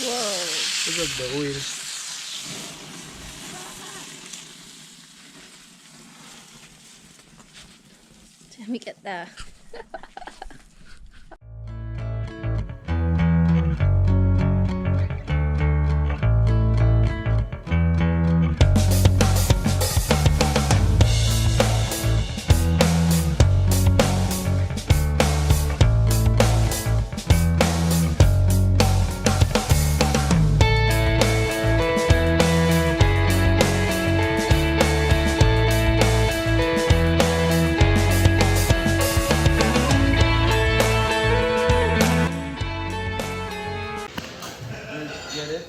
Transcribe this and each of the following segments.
Whoa. Look at the oil. 재밌겠다. Get it?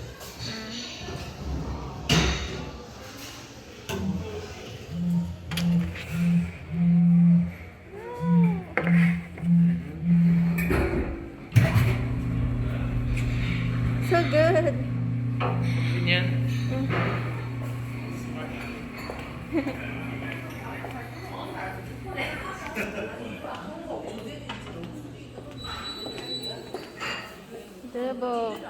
So good. Yan. Double.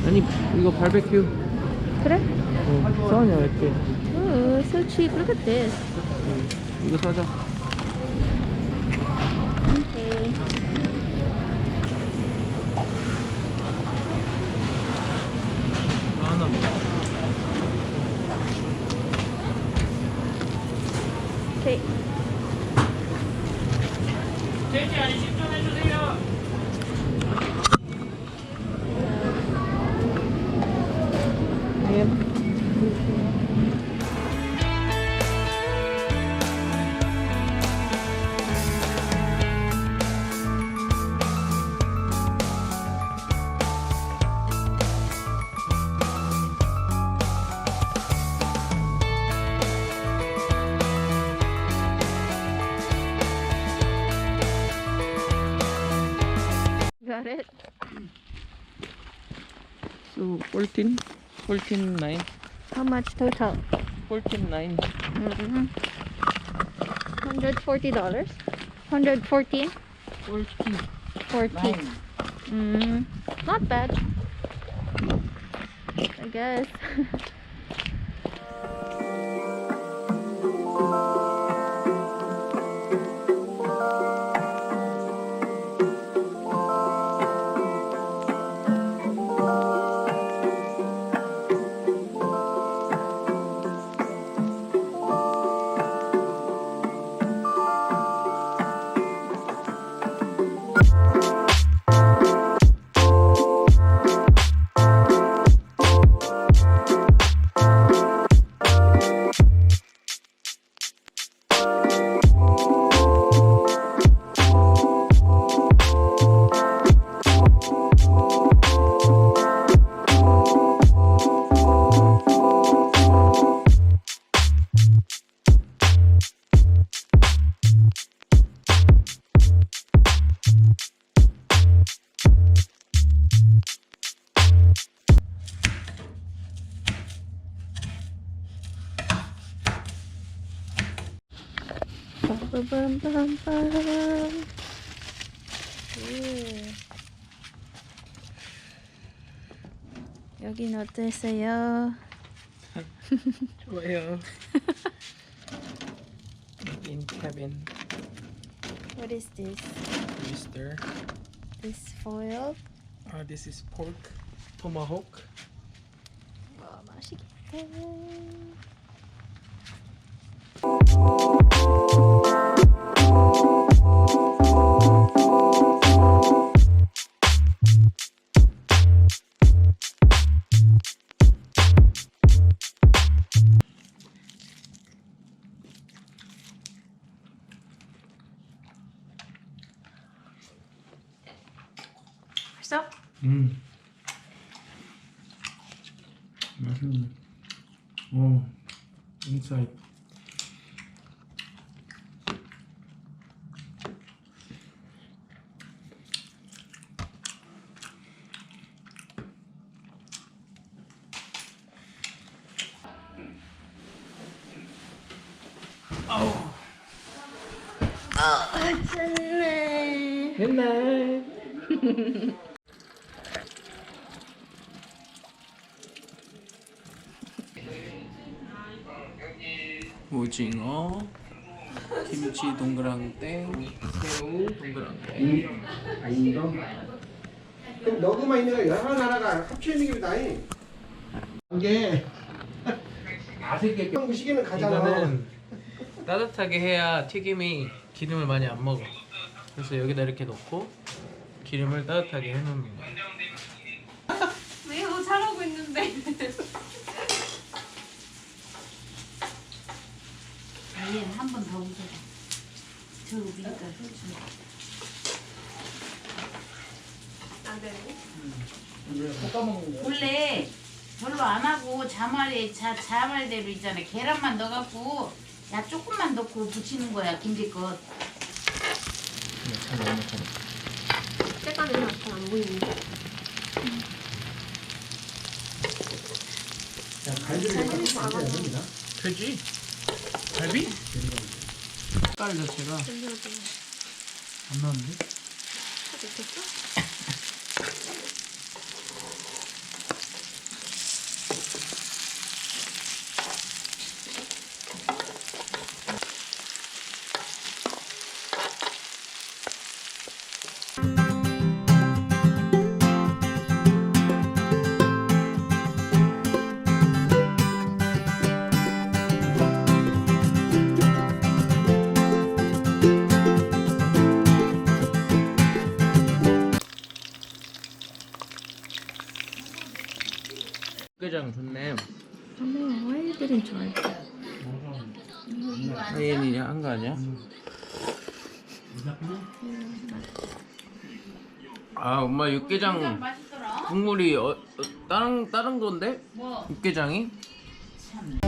아니 이거 바베큐. 그래? 싸냐 이렇게. Oh, so cheap. Look at this. 이거 사자. Okay. 하나. Okay. 돼지 아니 10점 해주세요. Got it? So 14, 14.9, How much total? 14.9. $140. 114? 14. 40. Not bad. I guess. Bum, bum, bum. 여긴 어땠어요? 좋아요. In cabin. What is this? Oyster. This foil? This is pork tomahawk. 와, 맛있겠다. 맛있어? 맛있네. 오, inside. 짠네. 옛날. 오징어, 김치 동그랑땡, 새우 동그랑땡. 아닌가? 그럼 너그만 있는 거 여러 나라가 합쳐 있는 게 다이. 이게 맛있게. 형 시계는 가잖아. 이거는 따뜻하게 해야 튀김이 기름을 많이 안 먹어. 그래서 여기다 이렇게 넣고 기름을 따뜻하게 해놓는 거야. 왜요? 잘하고 있는데. 얘는 한 번 더 웃어라. 저 위가 안 되고. 원래 별로 안 하고 자말대로 있잖아. 계란만 넣어갖고 야 조금만 넣고 부치는 거야 김치껏. 색깔은 잘안 보이는데. 갈비를 안 됩니다. 돼지? 갈비? 색깔 자체가 안 나는데? 됐어? 육개장 좋네. 아이들은 좋아해. 하이엔이 한 거 아니야? 아 엄마 육개장 맛있더라. 국물이 다른 건데? 뭐? 육개장이? 참.